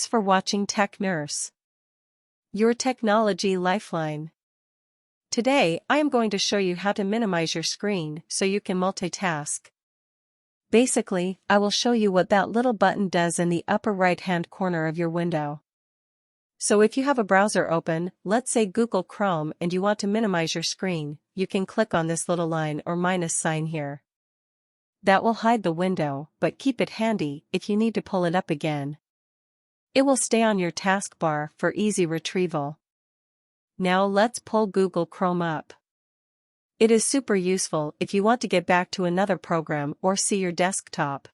Thanks for watching Tech Nurse, your technology lifeline. Today, I am going to show you how to minimize your screen so you can multitask. Basically, I will show you what that little button does in the upper right-hand corner of your window. So if you have a browser open, let's say Google Chrome, and you want to minimize your screen, you can click on this little line or minus sign here. That will hide the window, but keep it handy if you need to pull it up again. It will stay on your taskbar for easy retrieval. Now let's pull Google Chrome up. It is super useful if you want to get back to another program or see your desktop.